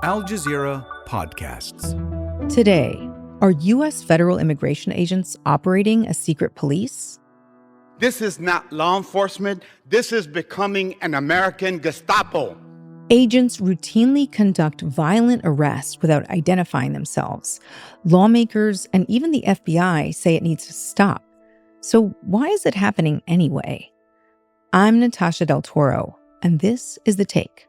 Al Jazeera podcasts. Today, are U.S. federal immigration agents operating as secret police? This is not law enforcement. This is becoming an American Gestapo. Agents routinely conduct violent arrests without identifying themselves. Lawmakers and even the FBI say it needs to stop. So why is it happening anyway? I'm Natasha del Toro, and this is The Take.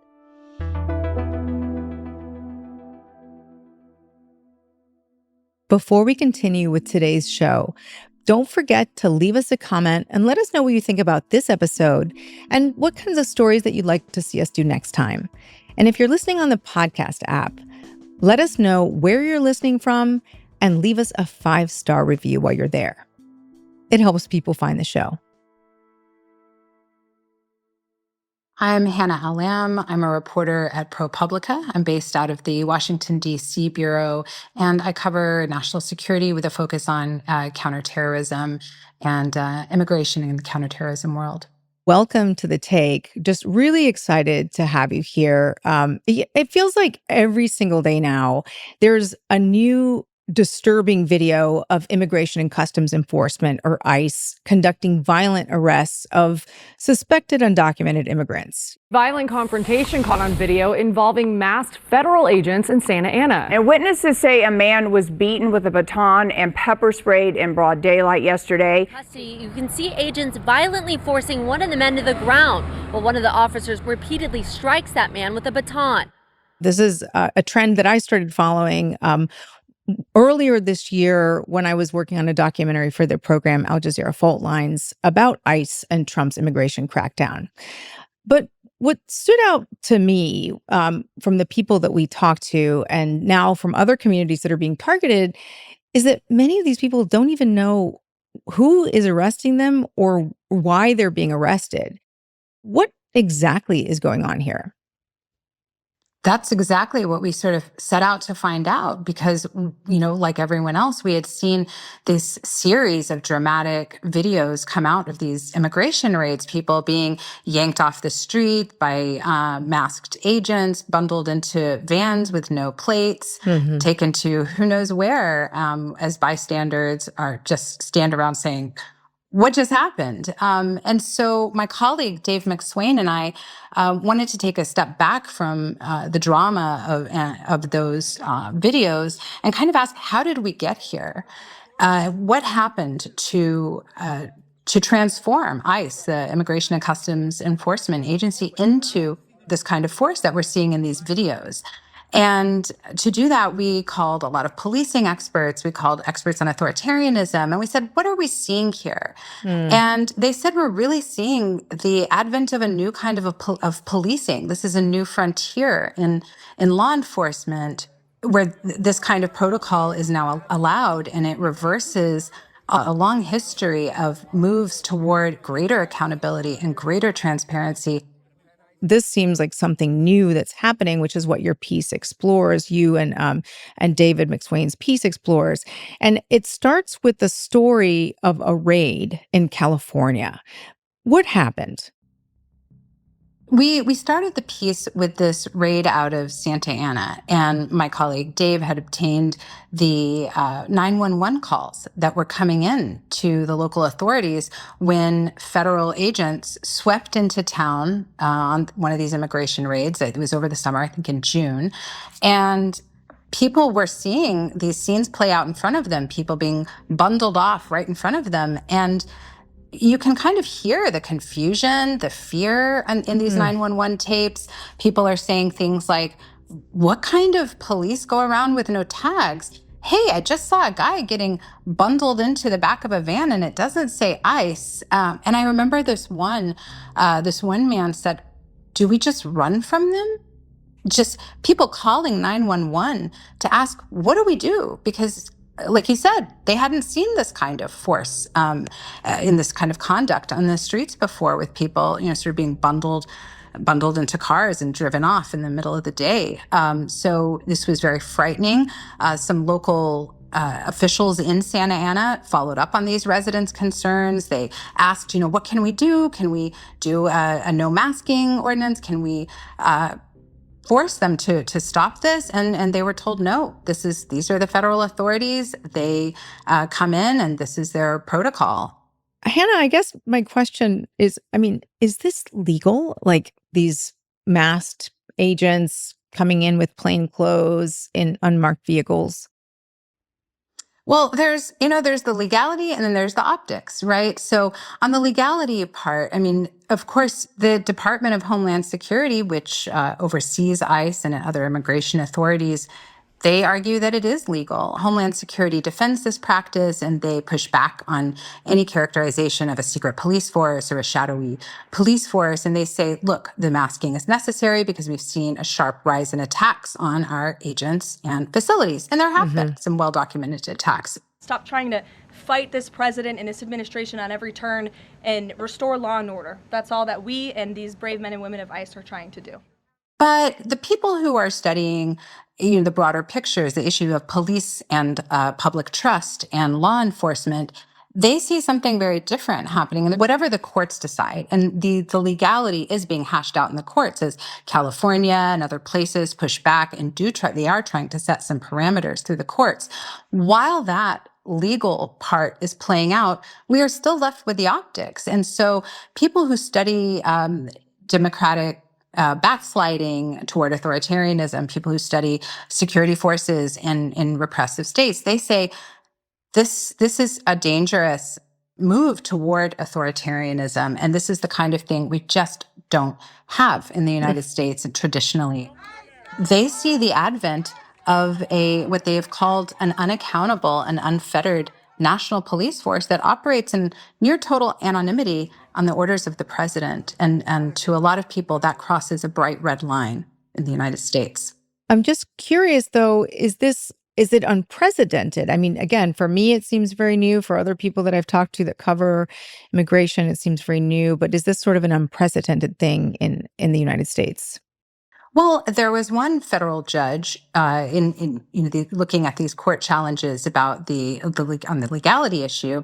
Before we continue with today's show, don't forget to leave us a comment and let us know what you think about this episode and what kinds of stories that you'd like to see us do next time. And if you're listening on the podcast app, let us know where you're listening from and leave us a 5-star review while you're there. It helps people find the show. I'm Hannah Allam. I'm a reporter at ProPublica. I'm based out of the Washington, D.C. bureau, and I cover national security with a focus on counterterrorism and immigration in the counterterrorism world. Welcome to The Take. Just really excited to have you here. It feels like every single day now, there's a new disturbing video of Immigration and Customs Enforcement, or ICE, conducting violent arrests of suspected undocumented immigrants. Violent confrontation caught on video involving masked federal agents in Santa Ana. And witnesses say a man was beaten with a baton and pepper sprayed in broad daylight yesterday. You can see agents violently forcing one of the men to the ground, while one of the officers repeatedly strikes that man with a baton. This is a trend that I started following earlier this year when I was working on a documentary for the program Al Jazeera Fault Lines about ICE and Trump's immigration crackdown. But what stood out to me from the people that we talked to and now from other communities that are being targeted is that many of these people don't even know who is arresting them or why they're being arrested. What exactly is going on here? That's exactly what we sort of set out to find out because, like everyone else, we had seen this series of dramatic videos come out of these immigration raids, people being yanked off the street by masked agents, bundled into vans with no plates, taken to who knows where, as bystanders are just stand around saying, what just happened? And so my colleague, Dave McSwain, and I wanted to take a step back from the drama of those videos and kind of ask, how did we get here? What happened to transform ICE, the Immigration and Customs Enforcement Agency, into this kind of force that we're seeing in these videos? And to do that, we called a lot of policing experts. We called experts on authoritarianism. And we said, what are we seeing here? And they said, we're really seeing the advent of a new kind of policing. This is a new frontier in law enforcement where this kind of protocol is now allowed, and it reverses a long history of moves toward greater accountability and greater transparency. This seems like something new that's happening, which is what your piece explores, you and David McSwain's piece explores. And it starts with the story of a raid in California. What happened? We started the piece with this raid out of Santa Ana, and my colleague Dave had obtained the 911 calls that were coming in to the local authorities when federal agents swept into town on one of these immigration raids. It was over the summer, I think in June, and people were seeing these scenes play out in front of them, people being bundled off right in front of them, and you can kind of hear the confusion, the fear in these 911 tapes. People are saying things like, what kind of police go around with no tags? Hey, I just saw a guy getting bundled into the back of a van and it doesn't say ICE. And I remember this one man said, do we just run from them? Just people calling 911 to ask, what do we do? Because like he said, they hadn't seen this kind of force in this kind of conduct on the streets before, with people, sort of being bundled into cars and driven off in the middle of the day. So this was very frightening. Some local officials in Santa Ana followed up on these residents' concerns. They asked, what can we do? Can we do a no masking ordinance? Can we force them to stop this, and they were told no. These are the federal authorities. They come in, and this is their protocol. Hannah, I guess my question is, is this legal? Like these masked agents coming in with plain clothes in unmarked vehicles? Well, there's the legality and then there's the optics, right? So on the legality part, of course, the Department of Homeland Security, which oversees ICE and other immigration authorities, they argue that it is legal. Homeland Security defends this practice, and they push back on any characterization of a secret police force or a shadowy police force. And they say, look, the masking is necessary because we've seen a sharp rise in attacks on our agents and facilities. And there have been some well-documented attacks. Stop trying to fight this president and this administration on every turn and restore law and order. That's all that we and these brave men and women of ICE are trying to do. But the people who are studying, the broader pictures, the issue of police and public trust and law enforcement, they see something very different happening. And whatever the courts decide, and the legality is being hashed out in the courts as California and other places push back and they are trying to set some parameters through the courts. While that legal part is playing out, we are still left with the optics. And so people who study democratic backsliding toward authoritarianism, people who study security forces in repressive states, they say this is a dangerous move toward authoritarianism, and this is the kind of thing we just don't have in the United States traditionally. They see the advent of what they have called an unaccountable and unfettered national police force that operates in near total anonymity on the orders of the president. And to a lot of people, that crosses a bright red line in the United States. I'm just curious, though, is it unprecedented? Again, for me, it seems very new. For other people that I've talked to that cover immigration, it seems very new. But is this sort of an unprecedented thing in the United States? Well, there was one federal judge looking at these court challenges about on the legality issue,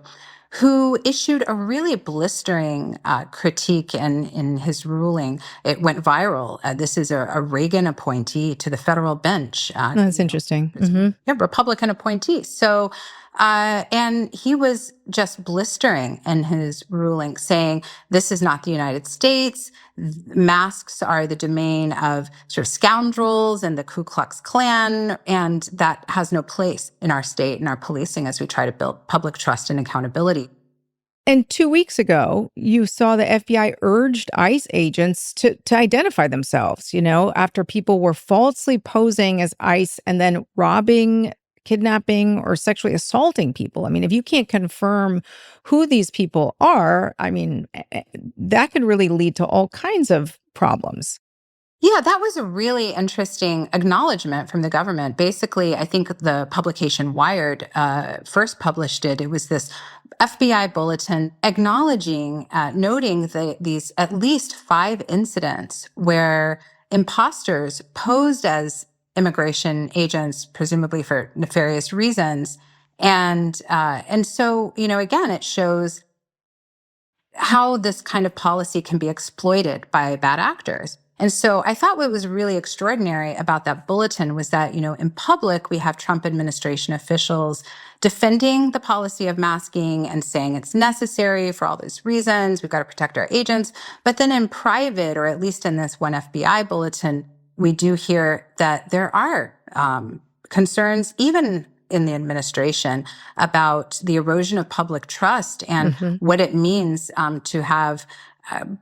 who issued a really blistering critique in his ruling. It went viral. This is a Reagan appointee to the federal bench. That's interesting. Yeah, Republican appointee. So, and he was just blistering in his ruling, saying this is not the United States. Masks are the domain of sort of scoundrels and the Ku Klux Klan, and that has no place in our state and our policing as we try to build public trust and accountability. And 2 weeks ago, you saw the FBI urged ICE agents to identify themselves, after people were falsely posing as ICE and then robbing, kidnapping, or sexually assaulting people. If you can't confirm who these people are, that could really lead to all kinds of problems. Yeah, that was a really interesting acknowledgement from the government. Basically, I think the publication Wired first published it. It was this FBI bulletin acknowledging, noting these at least 5 incidents where imposters posed as immigration agents, presumably for nefarious reasons. And so, again, it shows how this kind of policy can be exploited by bad actors. And so I thought what was really extraordinary about that bulletin was that, in public, we have Trump administration officials defending the policy of masking and saying it's necessary for all those reasons. We've got to protect our agents. But then in private, or at least in this one FBI bulletin, we do hear that there are concerns, even in the administration, about the erosion of public trust and what it means to have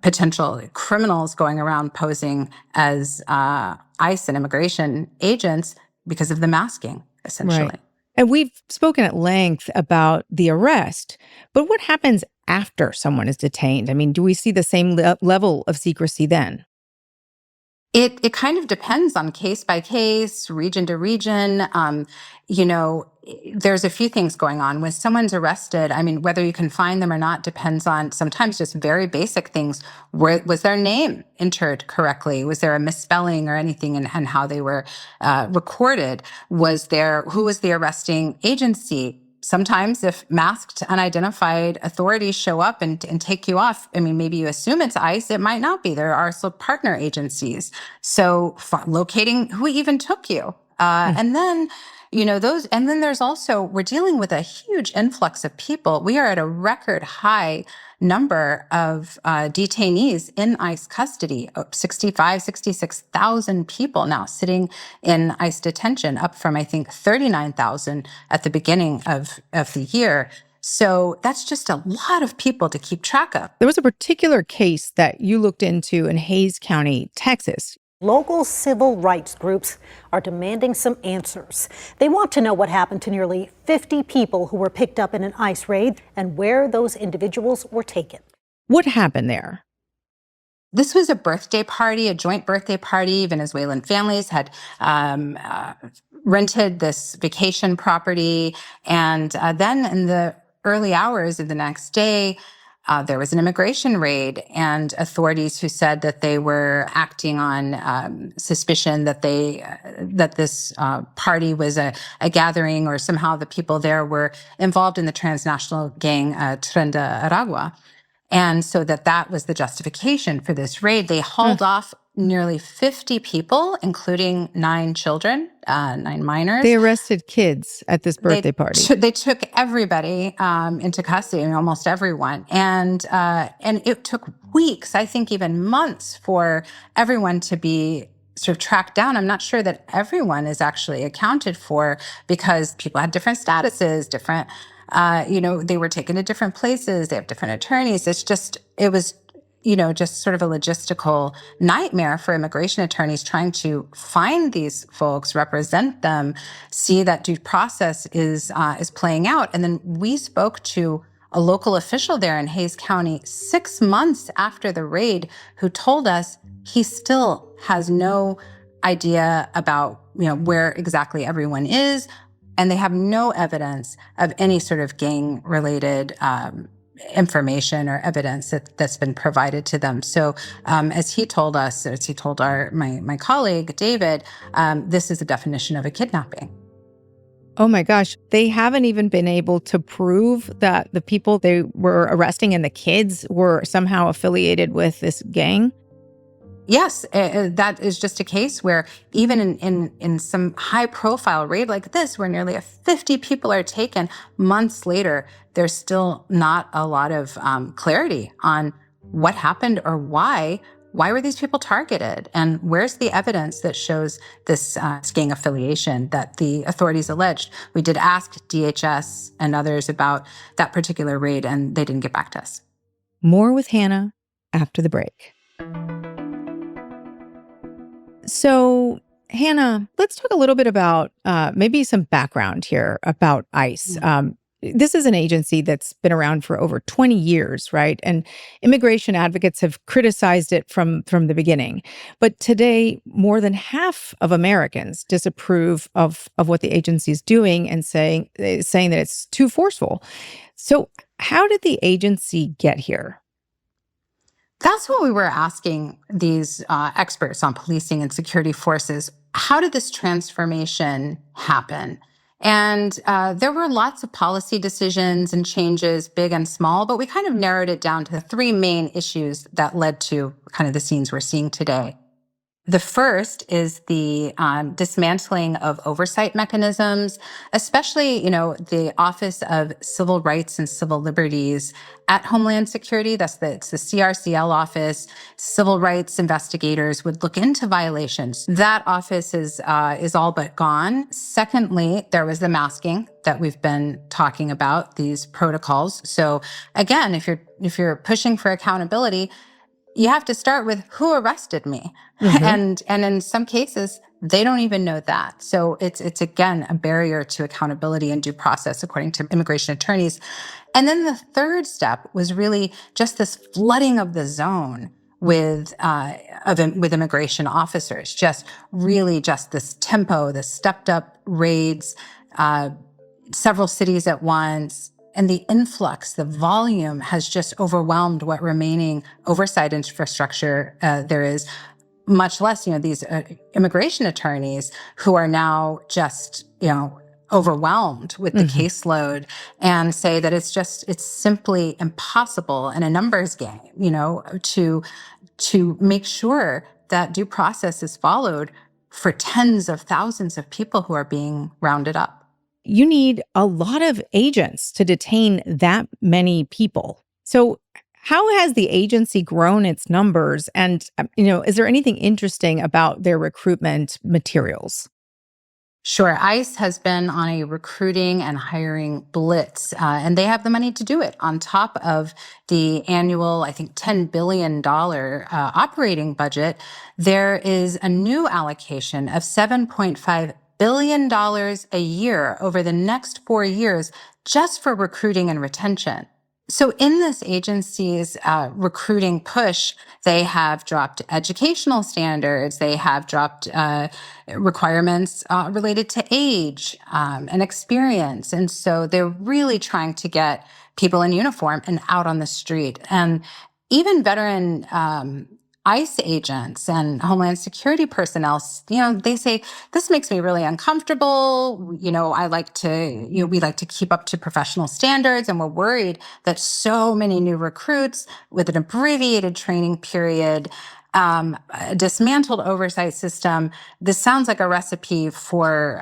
potential criminals going around posing as ICE and immigration agents because of the masking, essentially. Right. And we've spoken at length about the arrest, but what happens after someone is detained? Do we see the same level of secrecy then? It kind of depends on case by case, region to region. There's a few things going on. When someone's arrested, whether you can find them or not depends on sometimes just very basic things. Was their name entered correctly? Was there a misspelling or anything in how they were recorded? Who was the arresting agency? sometimes if masked, unidentified authorities show up and take you off, I mean, maybe you assume it's ICE, it might not be. There are also partner agencies. So locating who even took you. And then, and then there's also, we're dealing with a huge influx of people. We are at a record high number of detainees in ICE custody, 66,000 people now sitting in ICE detention, up from, I think, 39,000 at the beginning of the year. So that's just a lot of people to keep track of. There was a particular case that you looked into in Hays County, Texas. Local civil rights groups are demanding some answers. They want to know what happened to nearly 50 people who were picked up in an ICE raid and where those individuals were taken. What happened there? This was a birthday party, a joint birthday party. Venezuelan families had rented this vacation property. And then in the early hours of the next day, there was an immigration raid, and authorities who said that they were acting on suspicion that this party was a gathering, or somehow the people there were involved in the transnational gang Tren de Aragua. And so that was the justification for this raid. They hauled off nearly 50 people, including 9 children, 9 minors. They arrested kids at this birthday party. They took everybody into custody, almost everyone. And it took weeks, I think even months, for everyone to be sort of tracked down. I'm not sure that everyone is actually accounted for, because people had different statuses, different, they were taken to different places. They have different attorneys. It was just sort of a logistical nightmare for immigration attorneys trying to find these folks, represent them, see that due process is playing out. And then we spoke to a local official there in Hays County 6 months after the raid, who told us he still has no idea about, where exactly everyone is. And they have no evidence of any sort of gang-related information or evidence that's been provided to them. So as he told us, as he told my colleague, David, this is a definition of a kidnapping. Oh my gosh. They haven't even been able to prove that the people they were arresting and the kids were somehow affiliated with this gang? Yes, that is just a case where even in some high-profile raid like this, where nearly 50 people are taken, months later, there's still not a lot of clarity on what happened or why were these people targeted, and where's the evidence that shows this gang affiliation that the authorities alleged. We did ask DHS and others about that particular raid, and they didn't get back to us. More with Hannah after the break. So, Hannah, let's talk a little bit about maybe some background here about ICE. This is an agency that's been around for over 20 years, right? And immigration advocates have criticized it from the beginning. But today, more than half of Americans disapprove of what the agency is doing and saying that it's too forceful. So how did the agency get here? That's what we were asking these experts on policing and security forces. How did this transformation happen? And there were lots of policy decisions and changes, big and small, but we kind of narrowed it down to 3 main issues that led to kind of the scenes we're seeing today. The first is the dismantling of oversight mechanisms, especially, the Office of Civil Rights and Civil Liberties at Homeland Security. It's the CRCL office. Civil rights investigators would look into violations. That office is all but gone. Secondly, there was the masking that we've been talking about, these protocols. So again, if you're pushing for accountability, you have to start with who arrested me. And in some cases, they don't even know that. So it's again, a barrier to accountability and due process, according to immigration attorneys. And then the third step was really just this flooding of the zone with immigration officers, just this tempo, the stepped up raids, several cities at once. And the influx, the volume has just overwhelmed what remaining oversight infrastructure there is, much less, these immigration attorneys who are now just, overwhelmed with the caseload and say that it's simply impossible and a numbers game, to make sure that due process is followed for tens of thousands of people who are being rounded up. You need a lot of agents to detain that many people. So how has the agency grown its numbers? And, is there anything interesting about their recruitment materials? Sure. ICE has been on a recruiting and hiring blitz, and they have the money to do it on top of the annual, I think, $10 billion operating budget. There is a new allocation of $7.5 billion a year over the next 4 years just for recruiting and retention. So in this agency's recruiting push, they have dropped educational standards. They have dropped requirements related to age and experience. And so they're really trying to get people in uniform and out on the street. And even veteran ICE agents and Homeland Security personnel, they say, this makes me really uncomfortable. We like to keep up to professional standards, and we're worried that so many new recruits with an abbreviated training period, a dismantled oversight system, this sounds like a recipe for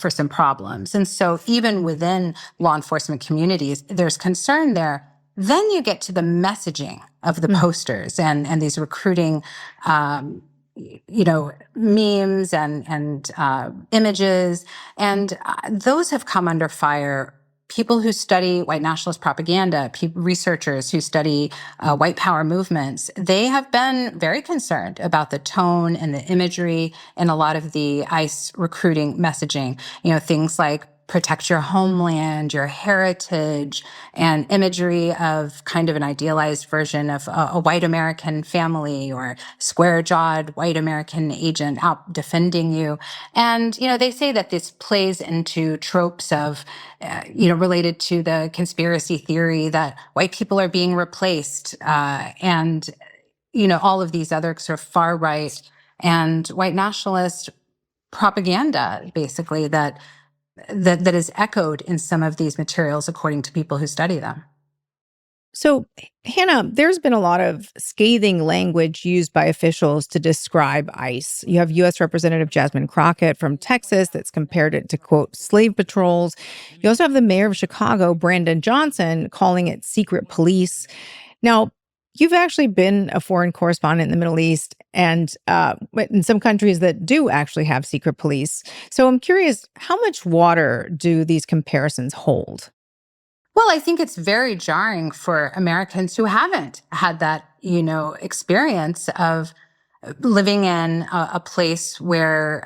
some problems. And so even within law enforcement communities, there's concern there. Then you get to the messaging of the posters and these recruiting, memes and images. And those have come under fire. People who study white nationalist propaganda, researchers who study white power movements, they have been very concerned about the tone and the imagery in a lot of the ICE recruiting messaging. Things like protect your homeland, your heritage, and imagery of kind of an idealized version of a white American family or square-jawed white American agent out defending you. And, they say that this plays into tropes of, related to the conspiracy theory that white people are being replaced, and, all of these other sort of far-right and white nationalist propaganda, basically, that is echoed in some of these materials, according to people who study them. So, Hannah, there's been a lot of scathing language used by officials to describe ICE. You have U.S. Representative Jasmine Crockett from Texas that's compared it to, quote, slave patrols. You also have the mayor of Chicago, Brandon Johnson, calling it secret police. Now, you've actually been a foreign correspondent in the Middle East and in some countries that do actually have secret police. So I'm curious, how much water do these comparisons hold? Well, I think it's very jarring for Americans who haven't had that, experience of living in a place where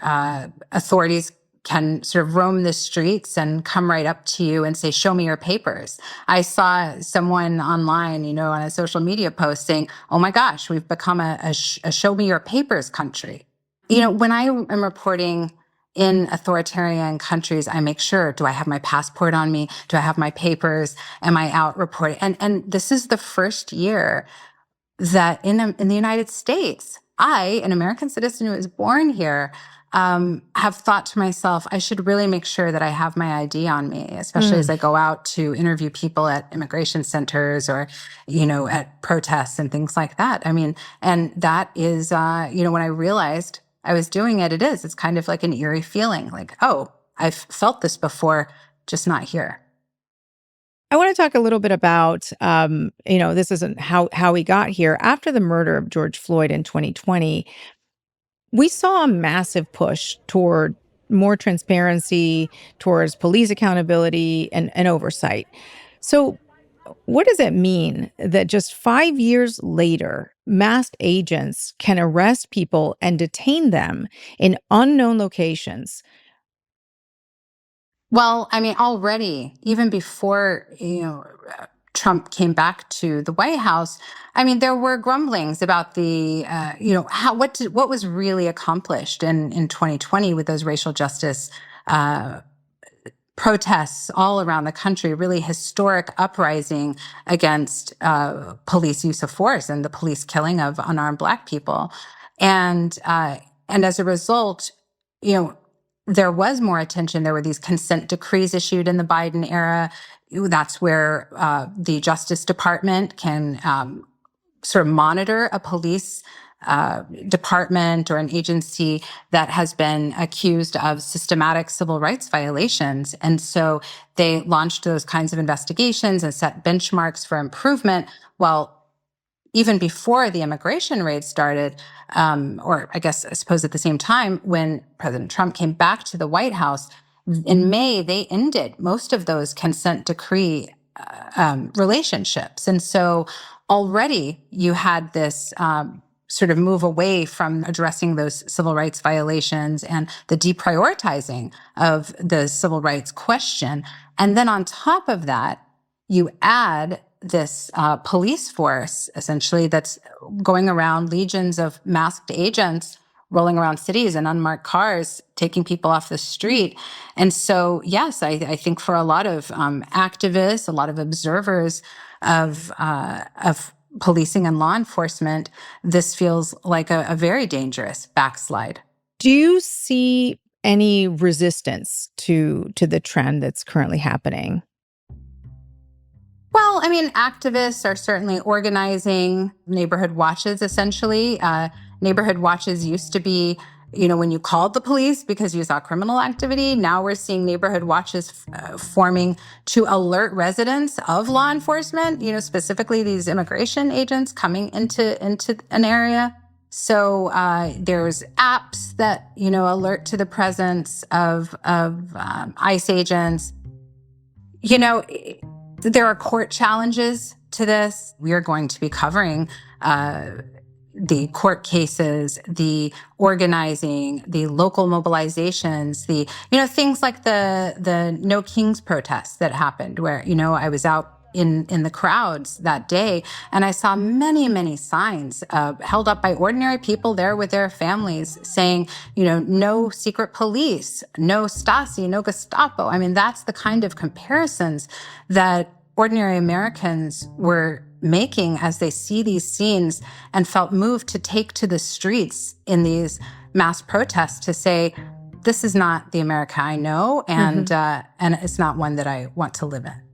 authorities can sort of roam the streets and come right up to you and say, show me your papers. I saw someone online, on a social media post saying, oh my gosh, we've become a show me your papers country. When I am reporting in authoritarian countries, I make sure, do I have my passport on me? Do I have my papers? Am I out reporting? And this is the first year that in the United States, I, an American citizen who was born here, have thought to myself, I should really make sure that I have my ID on me, especially as I go out to interview people at immigration centers or, at protests and things like that. I mean, and that is, when I realized I was doing it, it's kind of like an eerie feeling like, oh, I've felt this before, just not here. I want to talk a little bit about, this isn't how we got here. After the murder of George Floyd in 2020, we saw a massive push toward more transparency, towards police accountability and oversight. So what does it mean that just 5 years later, masked agents can arrest people and detain them in unknown locations? Well, I mean, already, even before, Trump came back to the White House, I mean, there were grumblings about the, what was really accomplished in 2020 with those racial justice protests all around the country, really historic uprising against police use of force and the police killing of unarmed Black people. And as a result, there was more attention. There were these consent decrees issued in the Biden era. That's where the Justice Department can sort of monitor a police department or an agency that has been accused of systematic civil rights violations. And so they launched those kinds of investigations and set benchmarks for improvement. Well, even before the immigration raid started, or I suppose at the same time, when President Trump came back to the White House in May, they ended most of those consent decree relationships. And so already you had this sort of move away from addressing those civil rights violations and the deprioritizing of the civil rights question. And then on top of that, you add this police force, essentially, that's going around, legions of masked agents rolling around cities in unmarked cars, taking people off the street. And so, yes, I think for a lot of activists, a lot of observers of policing and law enforcement, this feels like a very dangerous backslide. Do you see any resistance to the trend that's currently happening? Well, I mean, activists are certainly organizing neighborhood watches, essentially. Neighborhood watches used to be, when you called the police because you saw criminal activity. Now we're seeing neighborhood watches forming to alert residents of law enforcement, specifically these immigration agents coming into an area. So there's apps that, alert to the presence of ICE agents. There are court challenges to this. We are going to be covering the court cases, the organizing, the local mobilizations, the things like the No Kings protests that happened, where I was out in the crowds that day, and I saw many, many signs held up by ordinary people there with their families saying, no secret police, no Stasi, no Gestapo. I mean, that's the kind of comparisons that ordinary Americans were making as they see these scenes and felt moved to take to the streets in these mass protests to say, this is not the America I know, and it's not one that I want to live in.